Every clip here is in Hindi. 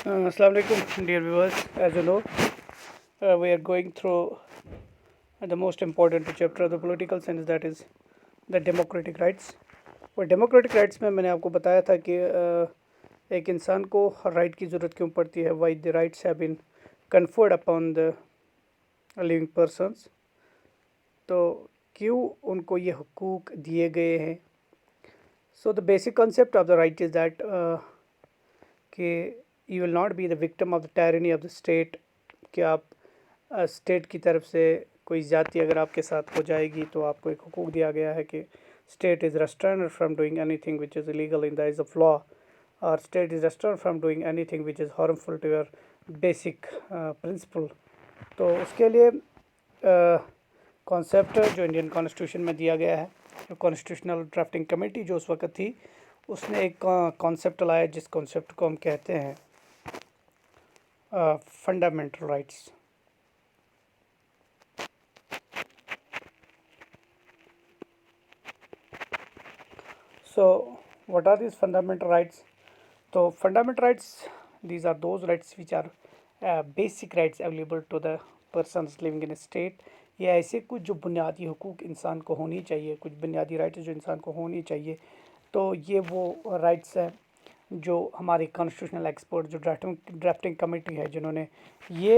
Assalamu alaikum, dear viewers. As you know, we are going through the most important chapter of the political science, that is the democratic rights. और डेमोक्रेटिक राइट्स में मैंने आपको बताया था कि एक इंसान को राइट की ज़रूरत क्यों पड़ती है, why the rights have been conferred upon the living persons. तो क्यों उनको ये हुकूक दिए गए हैं। So the basic concept of the right is that कि you will not be the victim of the tyranny of the state, कि आप स्टेट की तरफ से कोई ज़्यादती अगर आपके साथ हो जाएगी तो आपको एक हुकूक दिया गया है कि state is restrained from doing anything which is illegal in the eyes of law, और state is restrained from doing anything which is harmful to your basic principle. तो उसके लिए कॉन्सेप्ट जो इंडियन कॉन्स्टिट्यूशन में दिया गया है, जो कॉन्स्टिट्यूशनल ड्राफ्टिंग कमेटी जो उस वक्त थी, उसने एक कॉन्सेप्ट लाया जिस कॉन्सेप्ट को हम कहते हैं fundamental rights. So what are these fundamental rights? So fundamental rights, these are those rights which are basic rights available to the persons living in a state। ये ऐसे कुछ जो बुनियादी हुकूक इंसान को होनी चाहिए, कुछ बुनियादी राइट्स जो इंसान को होनी चाहिए। तो ये वो राइट्स हैं जो हमारी कॉन्स्टिट्यूशनल एक्सपर्ट जो ड्राफ्टिंग कमेटी है, जिन्होंने ये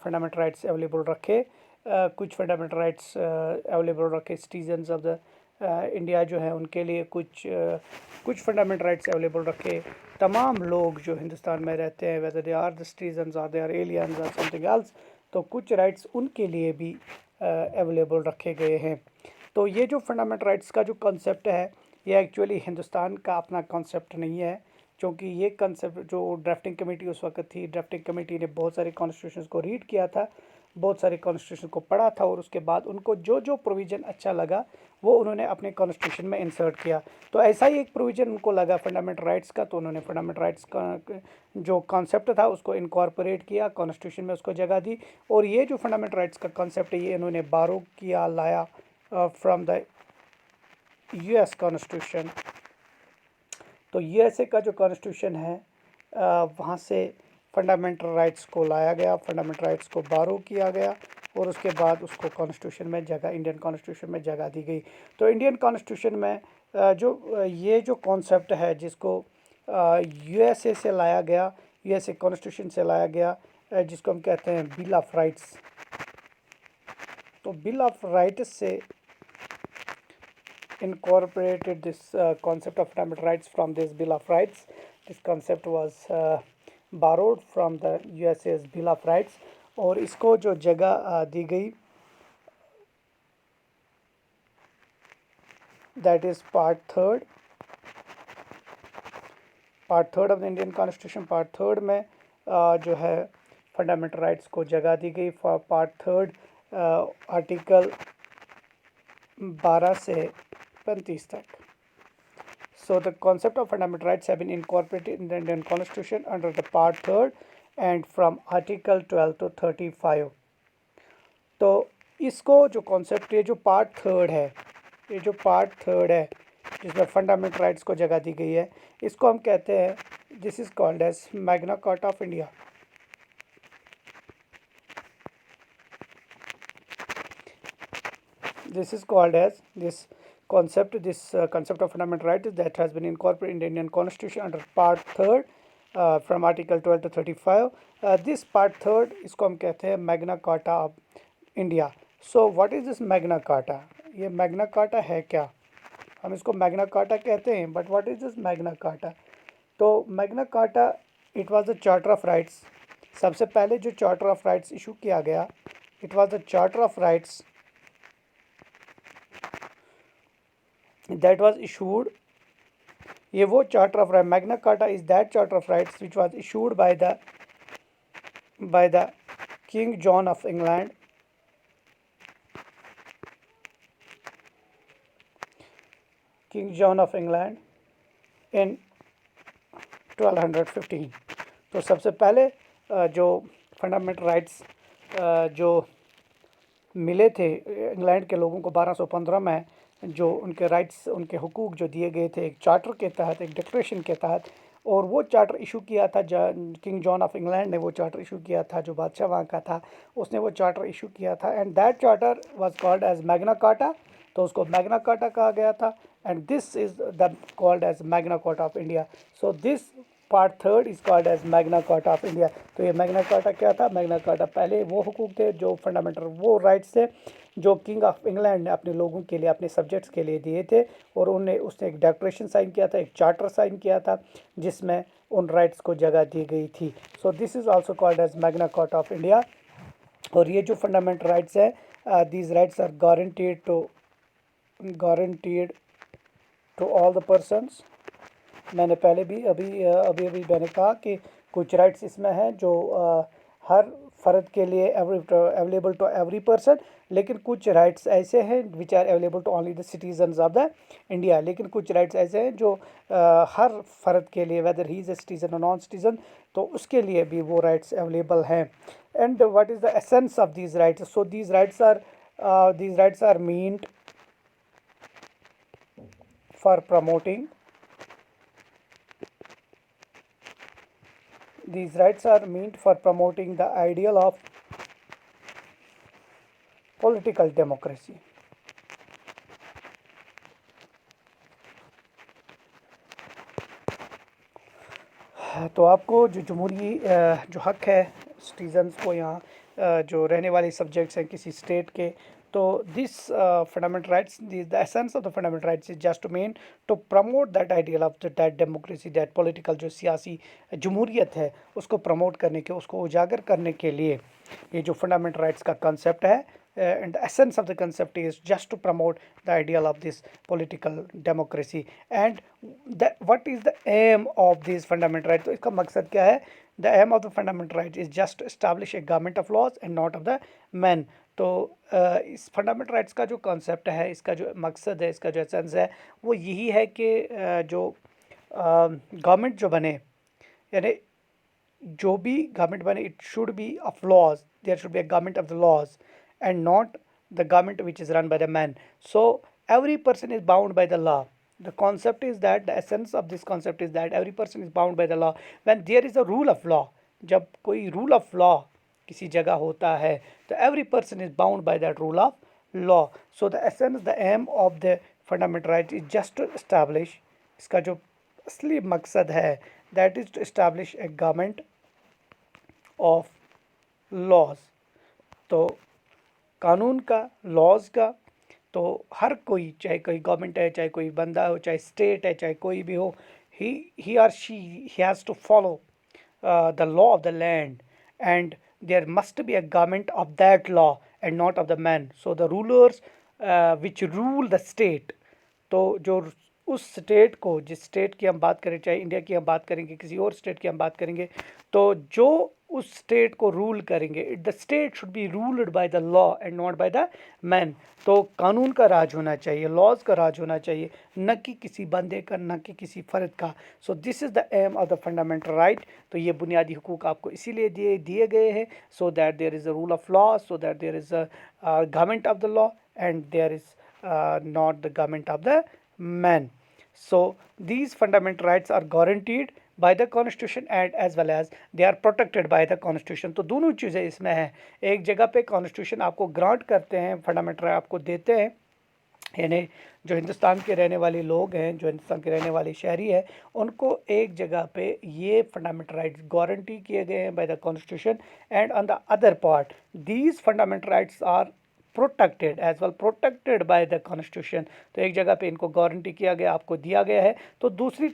फंडामेंटल राइट्स अवेलेबल रखे। कुछ फंडामेंटल राइट्स अवेलेबल रखे सिटीजन्स ऑफ द इंडिया जो है उनके लिए, कुछ फंडामेंटल राइट्स अवेलेबल रखे तमाम लोग जो हिंदुस्तान में रहते हैं, whether they are the citizens or they are aliens और समथिंग एल्स। तो कुछ राइट्स उनके लिए भी अवेलेबल रखे गए हैं। तो ये जो फंडामेंटल राइट्स का जो कॉन्सेप्ट है, ये एक्चुअली हिंदुस्तान का अपना कॉन्सेप्ट नहीं है, क्योंकि ये कंसेप्ट जो ड्राफ्टिंग कमेटी उस वक्त थी, ड्राफ्टिंग कमेटी ने बहुत सारे कॉन्स्टिट्यूशन को रीड किया था, बहुत सारे कॉन्स्टिट्यूशन को पढ़ा था, और उसके बाद उनको जो जो प्रोविज़न अच्छा लगा वो उन्होंने अपने कॉन्स्टिट्यूशन में इंसर्ट किया। तो ऐसा ही एक प्रोविज़न उनको लगा फंडामेंटल राइट्स का, तो उन्होंने फंडामेंटल राइट्स का जो कॉन्सेप्ट था उसको इनकॉर्पोरेट किया, कॉन्स्टिट्यूशन में उसको जगह दी। और ये जो फंडामेंटल राइट्स का कॉन्सेप्ट है, ये इन्होंने बारो किया, लाया फ्रॉम द यूएस कॉन्स्टिट्यूशन। तो यूएसए का जो कॉन्स्टिट्यूशन है, वहाँ से फंडामेंटल राइट्स को लाया गया, फंडामेंटल राइट्स को बारो किया गया, और उसके बाद उसको कॉन्स्टिट्यूशन में जगह, इंडियन कॉन्स्टिट्यूशन में जगह दी गई। तो इंडियन कॉन्स्टिट्यूशन में ये जो कॉन्सेप्ट है जिसको यूएसए से लाया गया, यूएसए कॉन्स्टिट्यूशन से लाया गया, जिसको हम कहते हैं बिल ऑफ राइट्स। तो बिल ऑफ राइट्स से incorporated this concept of fundamental rights from this Bill of Rights. This concept was borrowed from the USA's Bill of Rights, और इसको जो जगह दी गई, that is part third of the Indian Constitution। part third में जो है फंडामेंटल राइट्स को जगह दी गई। part third आर्टिकल 12 से 35 तक। So the concept of fundamental rights have been incorporated in the Indian Constitution under the part third and from article 12 to 35। तो इसको जो कॉन्सेप्ट, ये जो पार्ट थर्ड है, ये जो पार्ट थर्ड है जिसमें फंडामेंटल राइट्स को जगह दी गई है, इसको हम कहते हैं, this is called as Magna Carta of India. This is called as this concept of fundamental rights that has been incorporated in the Indian Constitution under part third from article 12 to 35। this part third इसको हम कहते हैं Magna Carta of India. So what is this Magna Carta? ये मैग्ना कार्टा है क्या? हम इसको मैग्ना कार्टा कहते हैं, but what is this Magna Carta? तो Magna Carta it was the charter of rights. सबसे पहले जो चार्टर ऑफ राइट्स इशू किया गया, it was the charter of rights that was issued। ये वो charter of right, Magna Carta is that charter of rights which was issued by the King John of England। King John of England in 1215। तो सबसे पहले जो फंडामेंटल राइट्स जो मिले थे इंग्लैंड के लोगों को 1215 में, जो उनके राइट्स, उनके हुकूक जो दिए गए थे एक चार्टर के तहत, एक डिक्लेरेशन के तहत, और वो चार्टर इशू किया था, किंग जॉन ऑफ इंग्लैंड ने वो चार्टर इशू किया था, जो बादशाह वहाँ का था उसने वो चार्टर इशू किया था, and that charter was called as Magna Carta, तो उसको मैग्ना कार्टा कहा गया था, and this is the called as Magna Carta of India. So this part third is called as Magna Carta of India. तो ये मैग्ना कार्टा क्या था? मैग्ना कार्टा पहले वो हुकूक थे, जो फंडामेंटल वो राइट्स थे जो किंग ऑफ इंग्लैंड ने अपने लोगों के लिए, अपने सब्जेक्ट्स के लिए दिए थे, और उसने एक डेक्लेरेशन साइन किया था, एक चार्टर साइन किया था, जिसमें उन राइट्स को जगह दी गई थी। So this is also called as Magna Carta of India. और ये जो फंडामेंटल राइट्स है, these rights are guaranteed to all the persons. मैंने पहले भी अभी मैंने कहा कि कुछ राइट्स इसमें हैं जो हर फ़र्द के लिए अवेलेबल टू एवरी पर्सन, लेकिन कुछ राइट्स ऐसे हैं which are available to only the citizens of the India. लेकिन कुछ राइट्स ऐसे हैं जो हर फ़र्द के लिए, whether he is a citizen और नॉन सिटीजन, तो उसके लिए भी वो राइट्स अवेलेबल हैं। And what is the essence of these rights? So these rights are meant for promoting These rights are meant for promoting the ideal of political democracy. तो आपको जो जमहूरी जो हक है सिटीजन्स को, यहाँ जो रहने वाले सब्जेक्ट्स हैं किसी स्टेट के, तो this fundamental rights, the essence of the fundamental rights is just to mean to promote that ideal of that democracy, that political, जो सियासी जमहूरियत है उसको प्रमोट करने के, उसको उजागर करने के लिए ये जो फंडामेंटल राइट्स का कंसेप्ट है, and the essence of the concept is just to promote the ideal of this political democracy. And what is the aim of these fundamental rights? तो इसका मकसद क्या है? The aim of the fundamental rights is just to establish a government of laws and not of the men. तो इस फंडामेंटल राइट्स का जो कॉन्सेप्ट है, इसका जो मकसद है, इसका जो एसेंस है, वो यही है कि जो गवर्नमेंट जो बने, यानी जो भी गवर्नमेंट बने, it should be of laws, there should be a government of the laws and not the government which is run by the man. So every person is bound by the law. The concept is that, the essence of this concept is that every person is bound by the law. When there is a rule of law, जब कोई rule of law किसी जगह होता है, तो every person is bound by that rule of law. So the essence, the aim of the fundamental right is just to establish, इसका जो असली मकसद है, that is to establish a government of laws. तो कानून का, लॉज का, तो हर कोई, चाहे कोई गवर्नमेंट है, चाहे कोई बंदा हो, चाहे स्टेट है, चाहे कोई भी हो, he or she has to follow the law of the land, and there must be a government of that law and not of the man. So the rulers which rule the state, तो जो उस स्टेट को, जिस स्टेट की हम बात करें, चाहे इंडिया की हम बात करेंगे, किसी और स्टेट की हम बात करेंगे, तो जो उस स्टेट को रूल करेंगे, the state should be ruled by the law and not by the man. तो कानून का राज होना चाहिए, लॉज का राज होना चाहिए, न कि किसी बंदे का, न कि किसी फ़र्द का। So this is the aim of the fundamental right. तो ये बुनियादी हुकूक आपको इसीलिए दिए गए हैं, so that there is a rule of law, so that there is a government of the law, and there is not the government of the man. So these fundamental rights are guaranteed by the constitution and as well as they are protected by the constitution. तो दोनों चीज़ें इसमें हैं। एक जगह पे कॉन्स्टिट्यूशन आपको ग्रांट करते हैं, फंडामेंटल राइट आपको देते हैं, यानी जो हिंदुस्तान के रहने वाले लोग हैं, जो हिंदुस्तान के रहने वाले शहरी हैं, उनको एक जगह पे ये फंडामेंटल राइट्स गारंटी किए गए हैं by the constitution, and on the other part these fundamental rights are protected as well, protected by the constitution. तो एक जगह पे इनको गारंटी किया गया, आपको दिया गया है, तो दूसरी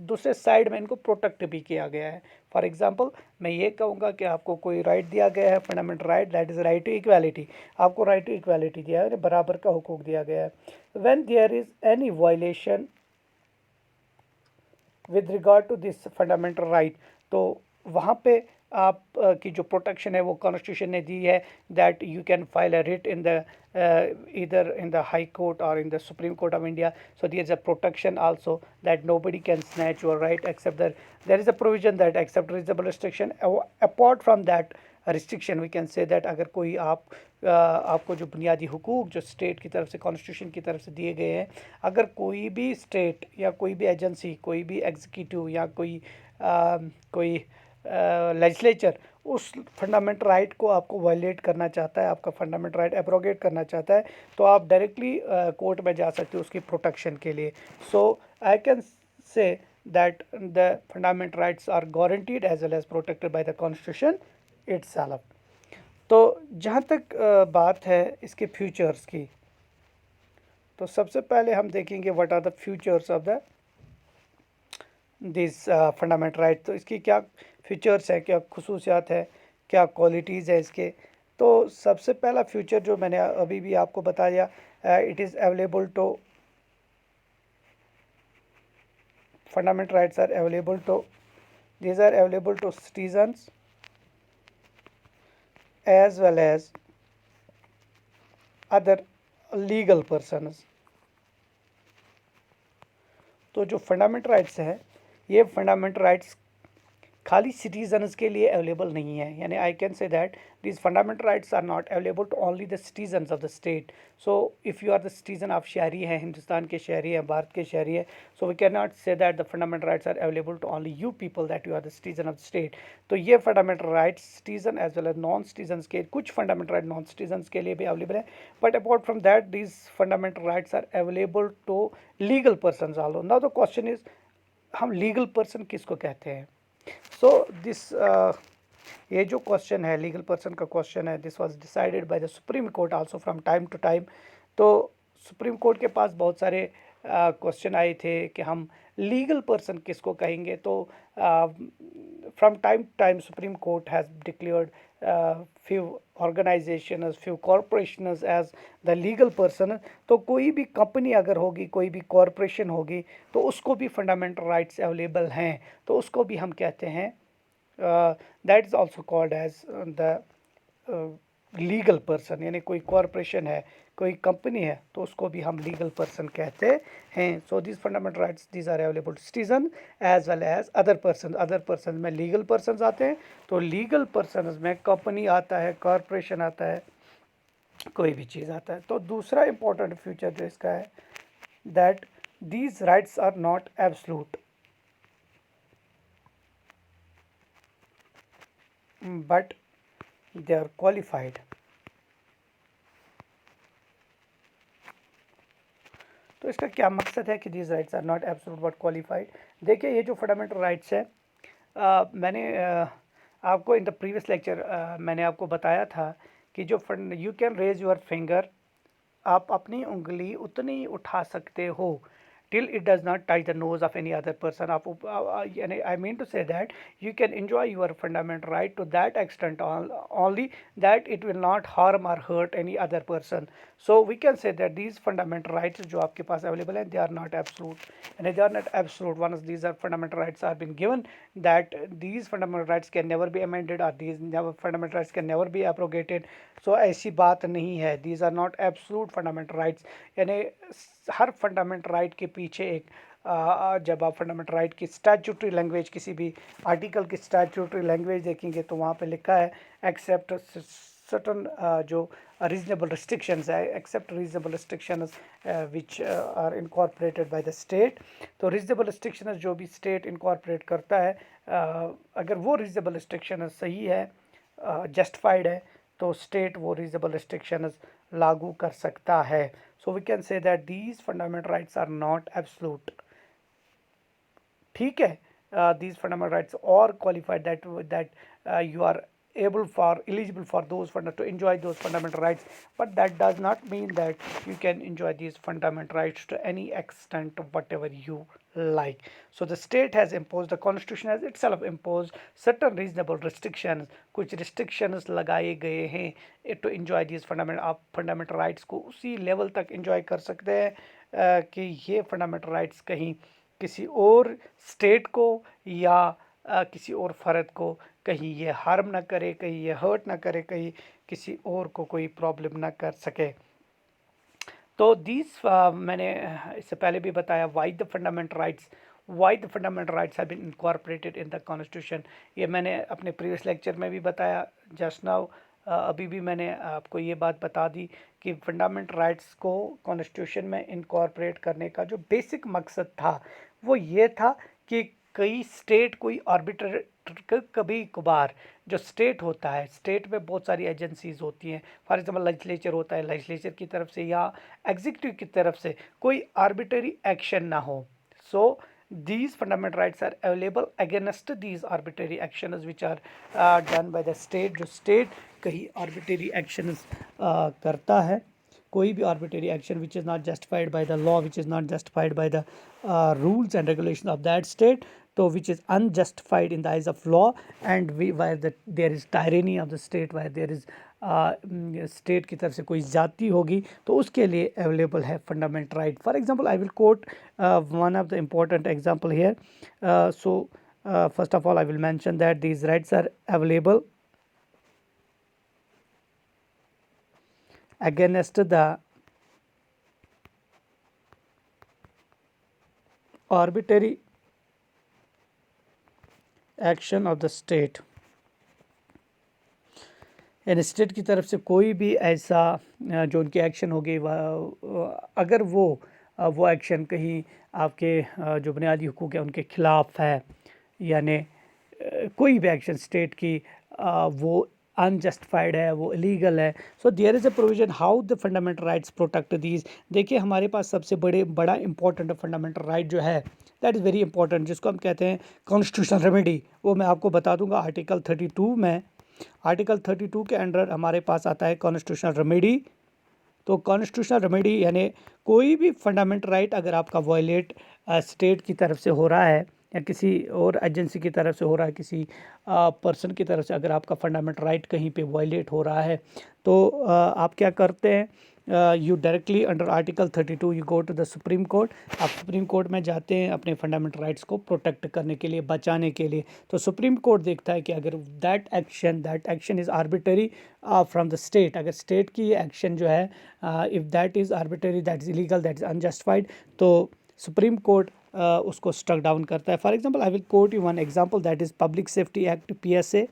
दूसरे साइड में इनको प्रोटेक्ट भी किया गया है। फॉर एग्जांपल मैं ये कहूँगा कि आपको कोई राइट दिया गया है, fundamental right, that is right to equality, आपको राइट टू इक्वालिटी दिया है, बराबर का हुकूक दिया गया है। When there is any violation with regard to this fundamental right, तो वहाँ पे आप की जो प्रोटेक्शन है वो कॉन्स्टिट्यूशन ने दी है, that you can file a writ in the either in the high court or in the supreme court of India. So there is a protection also that nobody can snatch your right, except that there is a provision that except reasonable restriction. Apart from that restriction, we can say that अगर कोई आपको जो बुनियादी हुकूक जो स्टेट की तरफ से कॉन्स्टिट्यूशन की तरफ से दिए गए हैं, अगर कोई भी स्टेट या कोई भी एजेंसी, कोई भी एग्जीक्यूटिव या कोई लेजिस्लेचर उस फंडामेंटल राइट को आपको वायलेट करना चाहता है, आपका फंडामेंटल राइट एब्रोगेट करना चाहता है, तो आप डायरेक्टली कोर्ट में जा सकते हो उसकी प्रोटेक्शन के लिए. So I can say that the fundamental rights are guaranteed as well as protected by the constitution itself. तो जहाँ तक बात है इसके फ्यूचर्स की, तो सबसे पहले हम देखेंगे what are the futures of the this fundamental right. तो इसकी क्या फीचर्स है, क्या खसूसियात है, क्या क्वालिटीज़ है इसके. तो सबसे पहला फ्यूचर जो मैंने अभी भी आपको बताया, it is available to fundamental rights are available to these are available to citizens as well as other legal persons. तो जो फंडामेंटल राइट्स हैं, ये फंडामेंटल राइट्स खाली सिटीजन्स के लिए अवेलेबल नहीं है. यानी आई can say that these fundamental rights are not available to only the citizens of the state. So if you are the citizen of शहरी हैं, हिंदुस्तान के शहरी हैं, भारत के शहरी हैं, so we cannot say that the fundamental rights are available to only you people, that you are the citizen of the state. तो ये fundamental rights citizen as well as non citizens के, कुछ fundamental right non citizens के लिए भी available है, but apart from that these fundamental rights are available to legal persons also. Now the question is, हम legal person किसको कहते हैं? So this ये जो क्वेश्चन है, लीगल पर्सन का क्वेश्चन है, this was decided by the Supreme Court also from time to time. तो सुप्रीम कोर्ट के पास बहुत सारे क्वेश्चन आए थे कि हम लीगल पर्सन किसको कहेंगे. तो from time to time Supreme Court has declared few organizations, few corporations as the legal person. तो कोई भी कंपनी अगर होगी, कोई भी कॉरपोरेशन होगी, तो उसको भी फंडामेंटल राइट्स अवेलेबल हैं, तो उसको भी हम कहते हैं that is also called as the legal person. यानी कोई कॉरपोरेशन है, कोई कंपनी है, तो उसको भी हम लीगल पर्सन कहते हैं. So this fundamental rights these are available to citizen as well as other person. Other person में लीगल पर्सन आते हैं, तो लीगल पर्सन में कंपनी आता है, कॉरपोरेशन आता है, कोई भी चीज़ आता है. तो दूसरा इंपॉर्टेंट फीचर जो इसका है, that these rights are not absolute but they are qualified. तो इसका क्या मकसद है कि these rights are not absolute but qualified. देखिए ये जो फंडामेंटल राइट्स है, मैंने आपको इन द प्रीवियस लेक्चर मैंने आपको बताया था कि जो you can raise your finger, आप अपनी उंगली उतनी उठा सकते हो till it does not touch the nose of any other person. I mean to say that you can enjoy your fundamental right to that extent only that it will not harm or hurt any other person. So we can say that these fundamental rights जो आपके पास available हैं, they are not absolute, and they are not absolute. Once these are fundamental rights are been given, that these fundamental rights can never be amended or these fundamental rights can never be abrogated. So ऐसी बात नहीं है. These are not absolute fundamental rights. यानी हर फंडामेंटल राइट के पीछे एक जब आप फंडामेंटल राइट की स्टैट्यूटरी लैंग्वेज, किसी भी आर्टिकल की स्टैट्यूटरी लैंग्वेज देखेंगे, तो वहाँ पे लिखा है एक्सेप्ट सर्टन जो रीजनेबल रिस्ट्रिक्शंस है, except reasonable restrictions which are incorporated by the state. तो रीजनेबल रिस्ट्रिक्शंस जो भी स्टेट इनकॉर्पोरेट करता है, अगर वो रीजनेबल रिस्ट्रिक्शंस सही है, जस्टिफाइड है, तो स्टेट वो रीजनेबल रिस्ट्रिक्शंस लागू कर सकता है. So we can say that these fundamental rights are not absolute. ठीक है, these fundamental rights are qualified that you are eligible for those to enjoy those fundamental rights, but that does not mean that you can enjoy these fundamental rights to any extent whatever you like. So the state has imposed, the constitution has itself imposed certain reasonable restrictions. कुछ restrictions लगाए गए हैं to enjoy these fundamental, आप fundamental rights को उसी level तक enjoy कर सकते हैं कि ये fundamental rights कहीं किसी और स्टेट को या किसी और फ़र्द को कहीं ये हार्म ना करे, कहीं ये हर्ट ना करे, कहीं किसी और को कोई प्रॉब्लम ना कर सके। तो दीज मैंने इससे पहले भी बताया why the fundamental rights have been incorporated in the constitution. ये मैंने अपने प्रीवियस लेक्चर में भी बताया जस्ट नाउ। अभी भी मैंने आपको ये बात बता दी कि फंडामेंटल राइट्स को कॉन्स्टिट्यूशन में इनकॉर्पोरेट करने का जो बेसिक मकसद था वो ये था कि कई स्टेट कोई आर्बिट्रेट कभी कभार जो स्टेट होता है, स्टेट में बहुत सारी एजेंसीज होती हैं। फॉर एग्जांपल लेजिस्लेचर होता है, लेजिस्लेचर की तरफ से या एग्जीक्यूटिव की तरफ से कोई आर्बिट्ररी एक्शन ना हो। सो these fundamental rights are available against these arbitrary actions which are done by the state। जो state कहीं arbitrary actions करता है, कोई भी arbitrary action which is not justified by the law, which is not justified by the rules and regulations of that state, तो which is unjustified in the eyes of law, and where there is tyranny of the state, where there is state की तरफ से कोई जाति होगी, तो उसके लिए अवेलेबल है fundamental right. For example I will quote one of the important example here। So first of all I will mention that these rights are available against the arbitrary action of the state। यानी स्टेट की तरफ से कोई भी ऐसा जो उनकी एक्शन होगी, अगर वो एक्शन कहीं आपके जो बुनियादी हुकूक है उनके खिलाफ है, यानी कोई भी एक्शन स्टेट की वो अनजस्टिफाइड है, वो इलीगल है। So there is a provision how the fundamental rights protect these. देखिए हमारे पास सबसे बड़ा इंपॉर्टेंट फंडामेंटल राइट जो है, दैट इज़ वेरी इंपॉर्टेंट, जिसको हम कहते हैं कॉन्स्टिट्यूशनल रेमेडी। वो मैं आपको बता दूंगा आर्टिकल 32 में। आर्टिकल 32 के अंडर हमारे पास आता है कॉन्स्टिट्यूशनल रेमेडी। तो कॉन्स्टिट्यूशनल रेमेडी यानी कोई भी फंडामेंटल राइट अगर आपका वायलेट स्टेट की तरफ से हो रहा है या किसी और एजेंसी की तरफ से हो रहा है, किसी पर्सन की तरफ से अगर आपका फंडामेंटल राइट कहीं पे वायलेट हो रहा है, तो आप क्या करते हैं, you directly under article 32 you go to the Supreme Court. आप सुप्रीम कोर्ट में जाते हैं अपने फंडामेंटल राइट्स को प्रोटेक्ट करने के लिए, बचाने के लिए। तो सुप्रीम कोर्ट देखता है कि अगर that action is arbitrary from the state, अगर स्टेट की एक्शन जो है if that is arbitrary, that is illegal, that is unjustified, तो सुप्रीम कोर्ट उसको स्ट्रक डाउन करता है। For example I will quote you one example, that is public safety act PSA।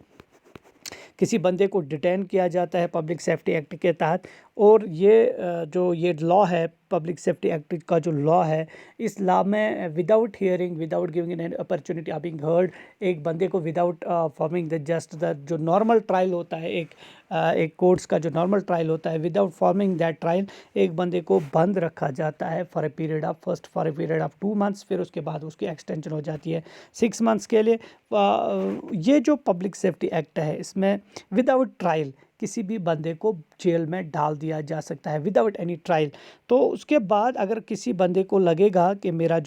किसी बंदे को डिटेन किया जाता है पब्लिक सेफ्टी एक्ट के तहत, और ये लॉ है, पब्लिक सेफ्टी एक्ट का जो लॉ है, इस लॉ में without hearing, without giving an opportunity of being heard, एक बंदे को विदाउट फॉर्मिंग द जो नॉर्मल ट्रायल होता है, एक कोर्ट्स का जो नॉर्मल ट्रायल होता है, विदाउट फॉर्मिंग दैट ट्रायल एक बंदे को बंद रखा जाता है for a period of 2 months, फिर उसके बाद उसकी एक्सटेंशन हो जाती है 6 मंथ्स के लिए। ये जो पब्लिक सेफ्टी एक्ट है, इसमें विदाउट ट्रायल किसी भी बंदे को जेल में डाल दिया जा सकता है विदाउट एनी ट्रायल। तो उसके बाद अगर किसी बंदे को लगेगा कि मेरा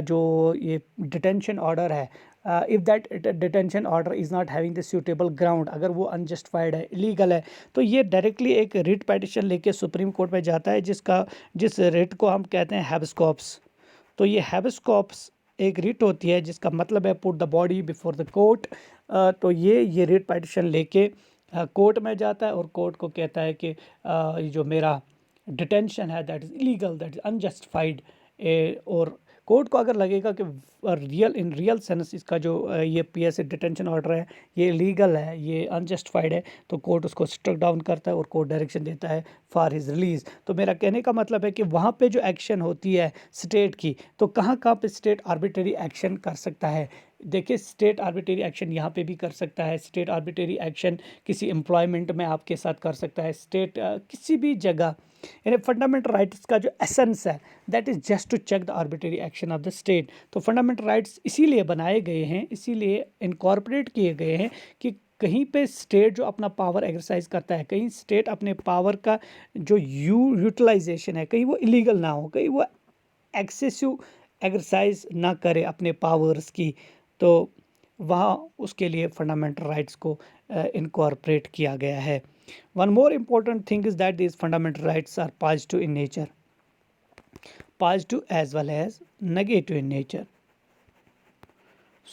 जो ये डिटेंशन ऑर्डर है, if that detention order is not having the suitable ground, अगर वो अनजस्टिफाइड है, इलीगल है, तो ये डायरेक्टली एक रिट पिटीशन लेके सुप्रीम कोर्ट में जाता है, जिस रिट को हम कहते हैं हैबेस कॉर्पस। तो ये हैबेस कॉर्पस एक रिट होती है जिसका मतलब है put the body before the court. तो ये रिट पिटीशन लेके कोर्ट में जाता है और कोर्ट को कहता है कि ये जो मेरा डिटेंशन है that is illegal, that is unjustified. और कोर्ट को अगर लगेगा कि इन रियल सेंस इसका जो ये PSA डिटेंशन ऑर्डर है ये लीगल है, ये अनजस्टिफाइड है, तो कोर्ट उसको स्ट्रक डाउन करता है और कोर्ट डायरेक्शन देता है फॉर हिज रिलीज़। तो मेरा कहने का मतलब है कि वहाँ पे जो एक्शन होती है स्टेट की, तो कहाँ कहाँ पे स्टेट आर्बिट्ररी एक्शन कर सकता है। देखिए स्टेट आर्बिट्ररी एक्शन यहाँ पे भी कर सकता है, स्टेट आर्बिट्ररी एक्शन किसी एम्प्लॉयमेंट में आपके साथ कर सकता है, स्टेट किसी भी जगह। यानी फंडामेंटल राइट्स का जो एसेंस है that is just to check the arbitrary action of the state. तो फंडामेंटल राइट्स इसीलिए बनाए गए हैं, इसीलिए इनकॉर्पोरेट किए गए हैं कि कहीं पे स्टेट जो अपना पावर एक्सरसाइज करता है, कहीं स्टेट अपने पावर का जो यूटिलाइजेशन है कहीं वो इलीगल ना हो, कहीं वो एक्सेसिव एक्सरसाइज ना करे अपने पावर्स की, तो वहाँ उसके लिए फंडामेंटल राइट्स को इनकॉर्पोरेट किया गया है। One more important thing is that these fundamental rights are positive in nature, positive as well as negative in nature।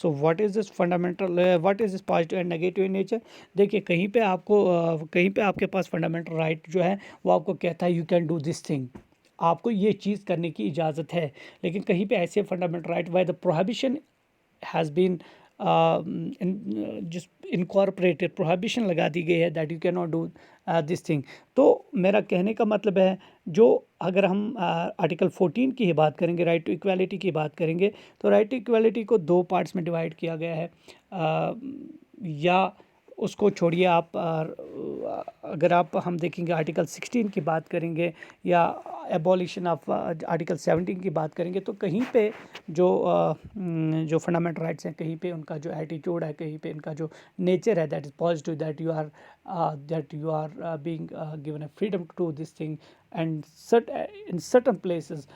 So what is this fundamental, what is this positive and negative in nature. देखिए कहीं पे आपको कहीं पे आपके पास फंडामेंटल राइट जो है वो आपको कहता है you can do this thing, आपको ये चीज़ करने की इजाज़त है। लेकिन कहीं पे ऐसे fundamental right why the prohibition has been जिस इनकॉर्पोरेटेड प्रोहिबिशन लगा दी गई है that you can not do this thing. तो मेरा कहने का मतलब है जो अगर हम आर्टिकल 14 की ही बात करेंगे, राइट टू इक्वालिटी की बात करेंगे, तो राइट टू इक्वालिटी को दो पार्ट्स में डिवाइड किया गया है। या उसको छोड़िए आप, अगर आप हम देखेंगे आर्टिकल 16 की बात करेंगे या एबॉलिशन ऑफ आर्टिकल 17 की बात करेंगे, तो कहीं पे जो फंडामेंटल राइट्स हैं, कहीं पे उनका जो एटीट्यूड है, कहीं पे इनका जो नेचर है that is positive, that you are being given a freedom to do this thing and in certain places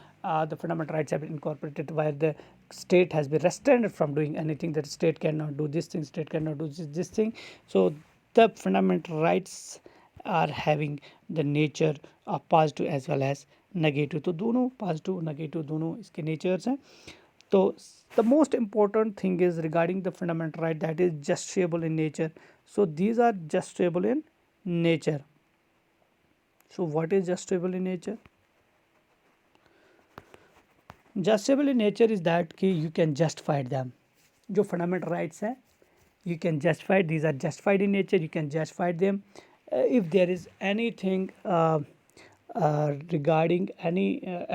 the fundamental rights have been incorporated where the state has been restrained from doing anything, that state cannot do this thing, state cannot do this thing. So the fundamental rights are having the nature of positive as well as negative. तो दोनों positive negative दोनों इसके natures हैं। तो the most important thing is regarding the fundamental right that is justiciable in nature. So these are justiciable in nature. So what is justiciable in nature? Justiciable in nature is that कि you can justify them. जो fundamental rights हैं you can justify, these are justified in nature, you can justify them. If there is anything regarding any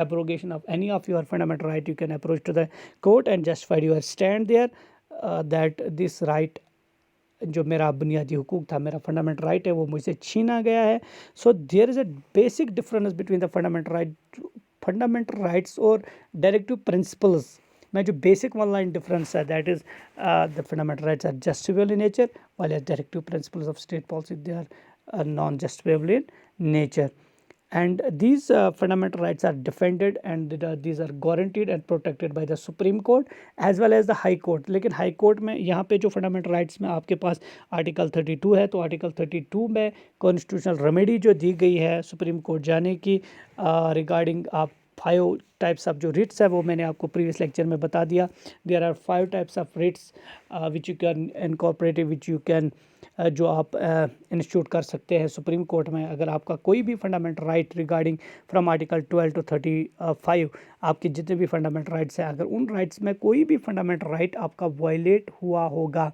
abrogation of any of your fundamental right, you can approach to the court and justify your stand there that this right जो मेरा बुनियादी हुकूक था, मेरा फंडामेंटल राइट है, वो मुझसे छीना गया है। So there is a basic difference between the fundamental rights और डायरेक्टिव प्रिंसिपल्स में जो बेसिक वन लाइन डिफरेंस है that is the fundamental rights are justifiable in nature while as directive principles of state policy they are non-justifiable in nature. And these fundamental rights are defended and these are guaranteed and protected by the Supreme Court as well as the High Court. लेकिन हाई कोर्ट में यहाँ पे जो फंडामेंटल राइट्स में आपके पास आर्टिकल 32 है, तो आर्टिकल 32 में कॉन्स्टिट्यूशनल रेमेडी जो दी गई है सुप्रीम कोर्ट जाने की रिगार्डिंग आप 5 टाइप्स ऑफ जो रिट्स है वो मैंने आपको प्रीवियस लेक्चर में बता दिया। There are 5 types of writs which you can incorporate, which you can जो आप इंस्टीट्यूट कर सकते हैं सुप्रीम कोर्ट में। अगर आपका कोई भी fundamental right regarding from article 12 to 35 आपके जितने भी फंडामेंटल राइट्स हैं, अगर उन राइट्स में कोई भी फंडामेंटल राइट आपका वायलेट हुआ होगा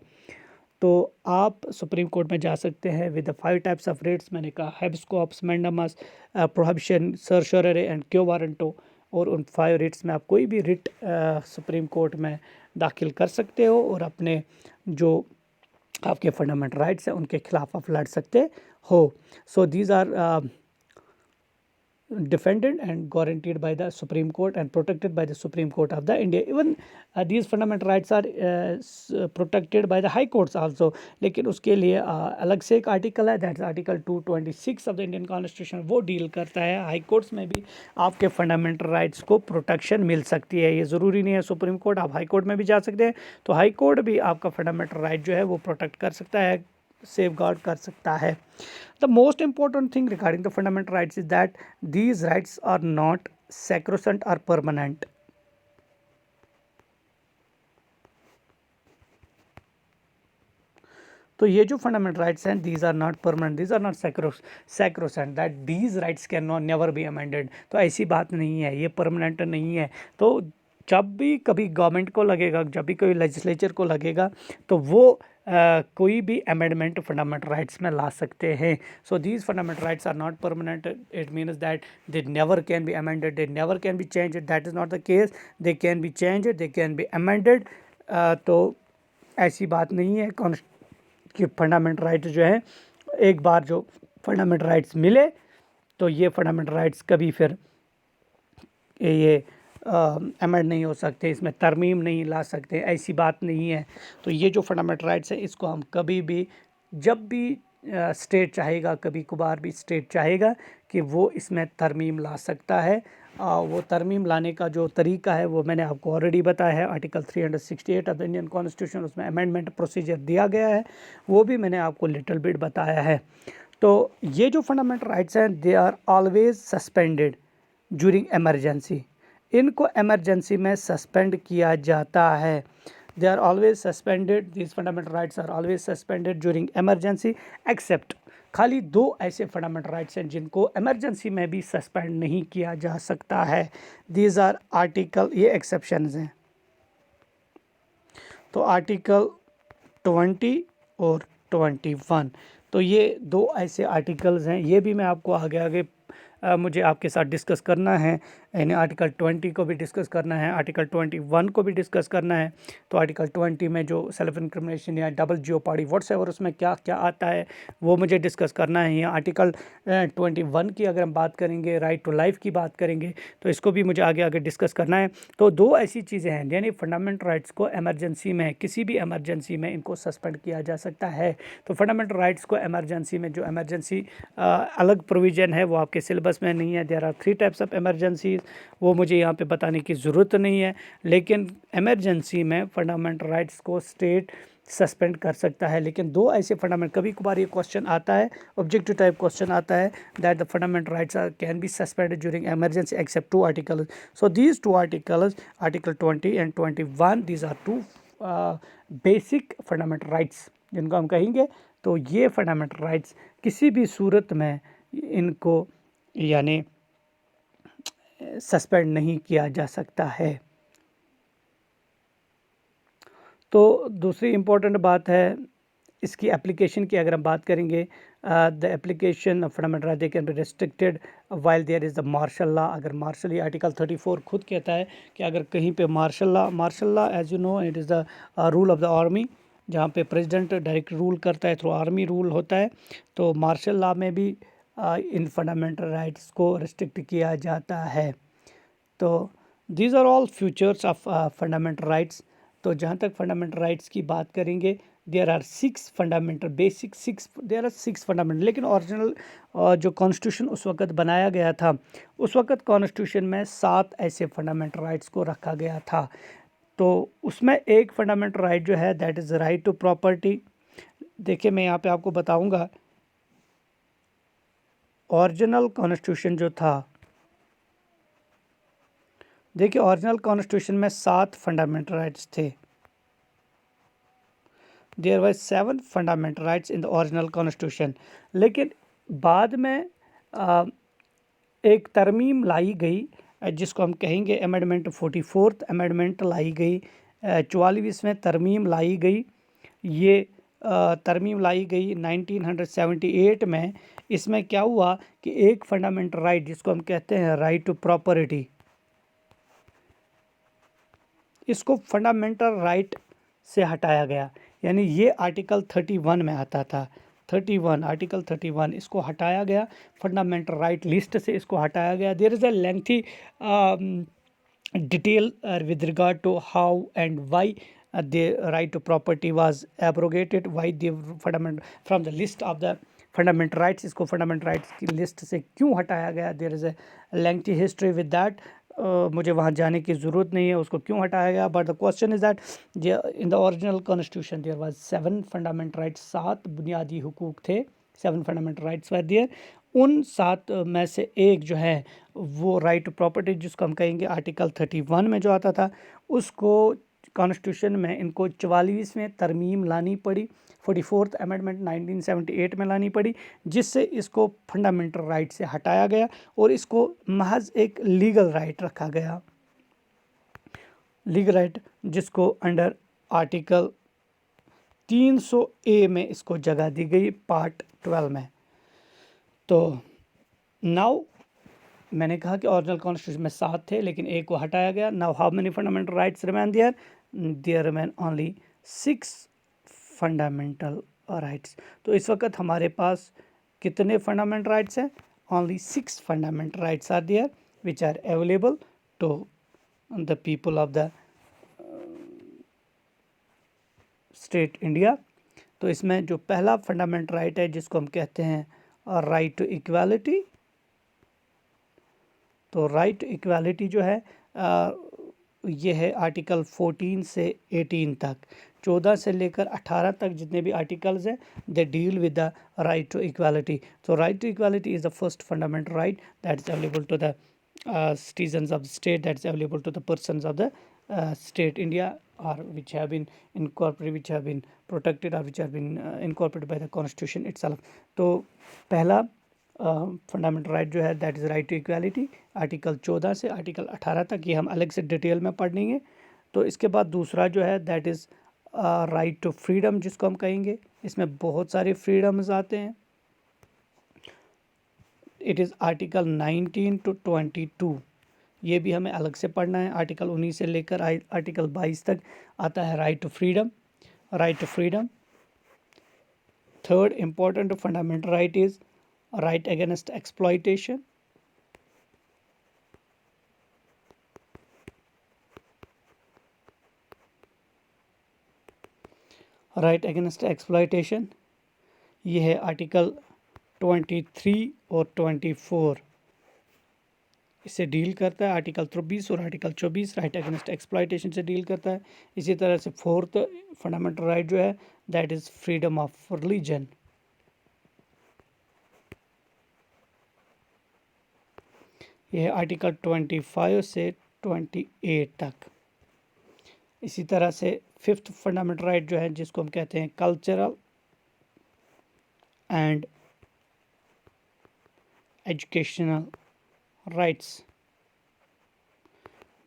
तो आप सुप्रीम कोर्ट में जा सकते हैं with the 5 types of writs. मैंने कहा habeas corpus, mandamus, prohibition, certiorari and quo warranto. और उन 5 रिट्स में आप कोई भी रिट सुप्रीम कोर्ट में दाखिल कर सकते हो और अपने जो आपके फंडामेंटल राइट्स हैं उनके खिलाफ आप लड़ सकते हो। So these are defended and guaranteed by the Supreme Court and protected by the Supreme Court of the India. Even these fundamental rights are protected by the high courts also. लेकिन उसके लिए अलग से एक आर्टिकल है that's article 226 of the Indian constitution, वो डील करता है हाई कोर्ट्स में भी आपके फंडामेंटल राइट्स को प्रोटेक्शन मिल सकती है। ये ज़रूरी नहीं है सुप्रीम कोर्ट, आप हाई कोर्ट में भी जा सकते हैं, तो हाई कोर्ट भी आपका फंडामेंटल राइट जो है वो प्रोटेक्ट कर सकता है, सेफ गार्ड कर सकता है। The most important thing regarding the fundamental rights is that these rights are not sacrosanct or permanent. तो ये जो फंडामेंटल राइट्स हैं these are not permanent, these are not sacrosanct, that these rights can never be amended. तो ऐसी बात नहीं है, ये परमानेंट नहीं है। तो जब भी कभी गवर्नमेंट को लगेगा, जब भी कोई लेजिस्लेचर को लगेगा तो वो कोई भी अमेंडमेंट फंडामेंटल राइट्स में ला सकते हैं। So these fundamental rights are not permanent, it means that they never can be amended, they never can be change, that is not the case. They can be change, they can be amended. तो ऐसी बात नहीं है कि फंडामेंटल राइट्स जो है एक बार जो फंडामेंटल राइट्स मिले तो ये फंडामेंटल राइट्स कभी फिर ये अमेंड नहीं हो सकते, इसमें तरमीम नहीं ला सकते, ऐसी बात नहीं है। तो ये जो फंडामेंटल राइट्स है इसको हम कभी भी जब भी स्टेट चाहेगा, कभी कभार भी स्टेट चाहेगा कि वो इसमें तरमीम ला सकता है। वो तरमीम लाने का जो तरीका है वो मैंने आपको ऑलरेडी बताया है, article 368 of the Indian constitution, उसमें अमेंडमेंट प्रोसीजर दिया गया है, वो भी मैंने आपको लिटिल बिट बताया है। तो ये जो फंडामेंटल राइट्स हैं they are always suspended during emergency, इनको एमरजेंसी में सस्पेंड किया जाता है। they are always suspended, these fundamental rights are always suspended during emergency except खाली दो ऐसे फंडामेंटल राइट्स हैं जिनको इमरजेंसी में भी सस्पेंड नहीं किया जा सकता है। दीज आर आर्टिकल, ये एक्सेप्शंस हैं। तो आर्टिकल 20 और 21, तो ये दो ऐसे आर्टिकल्स हैं। ये भी मैं आपको आगे आगे मुझे आपके साथ डिस्कस करना है, यानी आर्टिकल 20 को भी डिस्कस करना है, आर्टिकल 21 को भी डिस्कस करना है। तो आर्टिकल 20 में जो सेल्फ इंक्रिमिनेशन या डबल जियोपार्डी व्हाट्सएवर उसमें क्या क्या आता है वो मुझे डिस्कस करना है। या आर्टिकल 21 की अगर हम बात करेंगे, राइट टू लाइफ की बात करेंगे, तो इसको भी मुझे आगे आगे डिस्कस करना है। तो दो ऐसी चीज़ें हैं, यानी फंडामेंटल राइट्स को एमरजेंसी में, किसी भी एमरजेंसी में इनको सस्पेंड किया जा सकता है। तो फंडामेंटल राइट्स को एमरजेंसी में, जो एमरजेंसी अलग प्रोविज़न है वो आपके सिलेबस में नहीं है। There are 3 types of emergencies, वो मुझे यहाँ पे बताने की ज़रूरत नहीं है, लेकिन एमरजेंसी में फंडामेंटल राइट्स को स्टेट सस्पेंड कर सकता है। लेकिन दो ऐसे फंडामेंट, कभी कभार ये क्वेश्चन आता है, ऑब्जेक्टिव टाइप क्वेश्चन आता है, that the fundamental rights are can be suspended during emergency except 2 articles. So these 2 articles, article 20 and 21, these are 2 basic fundamental rights जिनको हम कहेंगे। तो ये फंडामेंटल राइट्स किसी भी सूरत में इनको यानी सस्पेंड नहीं किया जा सकता है। तो दूसरी इम्पोर्टेंट बात है इसकी एप्लीकेशन की, अगर हम बात करेंगे, the application of fundamental right they can be restricted while there is the martial law. अगर मार्शल, ये आर्टिकल 34 खुद कहता है कि अगर कहीं पे martial law as you know it is the rule of the army, जहाँ पे प्रेसिडेंट डायरेक्ट रूल करता है, थ्रू आर्मी रूल होता है। तो मार्शल लॉ में भी इन फंडामेंटल राइट्स को रिस्ट्रिक्ट किया जाता है। तो these are all features of fundamental rights. तो जहाँ तक फंडामेंटल राइट्स की बात करेंगे, there are 6 fundamental basic 6, there are 6 fundamental. लेकिन ओरिजिनल जो कॉन्स्टिट्यूशन उस वक्त बनाया गया था, उस वक्त कॉन्स्टिट्यूशन में 7 ऐसे फंडामेंटल राइट्स को रखा गया था। तो उसमें एक फंडामेंटल राइट जो है that is right to property. देखिए मैं यहाँ पे आपको बताऊँगा, ओरिजिनल कॉन्स्टिट्यूशन जो था, देखिए ओरिजिनल कॉन्स्टिट्यूशन में 7 फंडामेंटल राइट्स थे। There were 7 fundamental rights in the original constitution. लेकिन बाद में एक तरमीम लाई गई जिसको हम कहेंगे अमेंडमेंट 44th अमेंडमेंट लाई गई, 44वें तरमीम लाई गई। ये तरमीम लाई गई 1978 में। इसमें क्या हुआ कि एक फंडामेंटल राइट जिसको हम कहते हैं राइट टू प्रॉपर्टी, इसको फंडामेंटल राइट से हटाया गया। यानी ये आर्टिकल 31 में आता था, 31 आर्टिकल 31, इसको हटाया गया फंडामेंटल राइट लिस्ट से, इसको हटाया गया। There is a lengthy detail with regard to how and why the right to property was abrogated, why the fundamental from the list of the fundamental rights, इसको fundamental rights की लिस्ट से क्यों हटाया गया। there is a lengthy history with that, मुझे वहाँ जाने की ज़रूरत नहीं है उसको क्यों हटाया गया। But the question is that in the original constitution there was 7 fundamental rights, 7 बुनियादी हुकूक थे, 7 फंडामेंटल राइट्स वर देयर। उन 7 में से एक जो है वो राइट टू प्रॉपर्टी, जिसको हम कहेंगे आर्टिकल 31 में जो आता था, उसको कॉन्स्टिट्यूशन में इनको 44वें तरमीम लानी पड़ी, 44th अमेंडमेंट 1978 में लानी पड़ी, जिससे इसको फंडामेंटल राइट से हटाया गया और इसको महज एक लीगल राइट रखा गया, लीगल राइट, जिसको अंडर आर्टिकल 300A में इसको जगह दी गई पार्ट 12 में। तो नाउ मैंने कहा कि ओरिजिनल कॉन्स्टिट्यूशन में 7 थे लेकिन एक को हटाया गया। Now how many fundamental rights remain there, there remain only 6 fundamental rights. तो इस वक्त हमारे पास कितने फंडामेंटल राइट्स हैं, only 6 fundamental rights are there which are available to the people of the state India. तो इसमें जो पहला फंडामेंटल राइट है जिसको हम कहते हैं राइट टू इक्वालिटी, तो राइट टू इक्वालिटी जो है ये है आर्टिकल 14 से 18 तक, 14 से लेकर 18 तक जितने भी आर्टिकल्स हैं they deal with the right to equality. तो right to equality is the first fundamental right that is available to the citizens of the state, that is available to the persons of the state India, or which have been incorporated, which have been protected, or which have been incorporated by the constitution itself. तो पहला फंडामेंटल राइट जो है that is right to equality, article 14 से आर्टिकल 18 तक, ये हम अलग से डिटेल में पढ़ेंगे। तो इसके बाद दूसरा जो है that is right to freedom, जिसको हम कहेंगे। इसमें बहुत सारे फ्रीडम्स आते हैं। इट इज़ आर्टिकल 19 to 22, ये भी हमें अलग से पढ़ना है। आर्टिकल 19 से लेकर आर्टिकल 22 तक आता है right to freedom. Right to freedom. Third important fundamental right is right against exploitation. Right against exploitation, ये है आर्टिकल 23 और 24, इससे डील करता है। आर्टिकल 23 और आर्टिकल 24 राइट अगेंस्ट एक्सप्लॉयटेशन से डील करता है। इसी तरह से फोर्थ फंडामेंटल राइट जो है that is freedom of religion. यह है आर्टिकल 25 से 28 तक। इसी तरह से फिफ्थ फंडामेंटल राइट जो है जिसको हम कहते हैं कल्चरल एंड एजुकेशनल राइट्स,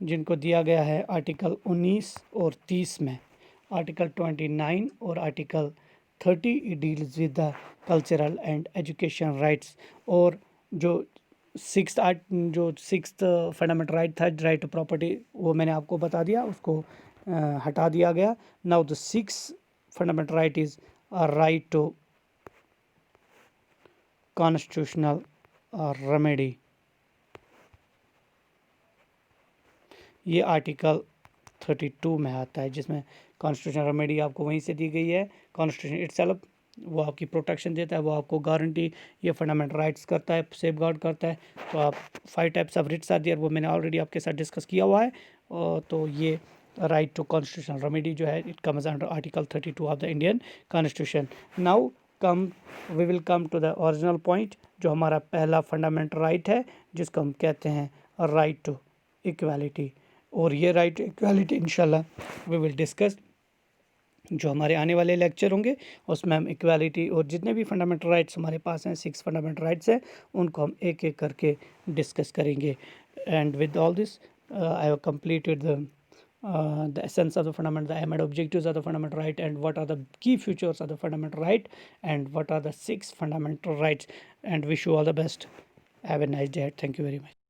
जिनको दिया गया है आर्टिकल 19 और 30 में। आर्टिकल 29 और article 30 deals with the cultural and education rights. और जो सिक्स्थ फंडामेंटल राइट था राइट टू प्रॉपर्टी, वो मैंने आपको बता दिया, उसको हटा दिया गया। Now the sixth fundamental right is right to constitutional remedy. ये आर्टिकल 32 में आता है, जिसमें कॉन्स्टिट्यूशनल रेमेडी आपको वहीं से दी गई है। कॉन्स्टिट्यूशन इटसेल्फ वो आपकी प्रोटेक्शन देता है, वो आपको गारंटी, ये फंडामेंटल राइट्स करता है, सेफ गार्ड करता है। तो आप 5 types of writs are there, वो मैंने ऑलरेडी आपके साथ डिस्कस किया हुआ है। तो ये राइट टू कॉन्स्टिट्यूशनल रेमेडी जो है it comes under article 32 of the Indian constitution. Now we will come to the original point, जो हमारा पहला फंडामेंटल राइट है, जिसको हम कहते हैं राइट टू इक्वालिटी। और ये राइट टू इक्वालिटी इंशाल्लाह वी विल डिस्कस, जो हमारे आने वाले लेक्चर होंगे उसमें हम इक्वालिटी और जितने भी फंडामेंटल राइट्स हमारे पास हैं, 6 फंडामेंटल राइट्स हैं, उनको हम एक एक करके डिस्कस करेंगे। And with all this I have completed the essence of the fundamental, the aim and objectives of the fundamental right, and what are the key features of the fundamental right, and what are the 6 fundamental rights, and wish you all the best. Have a nice day. Thank you very much.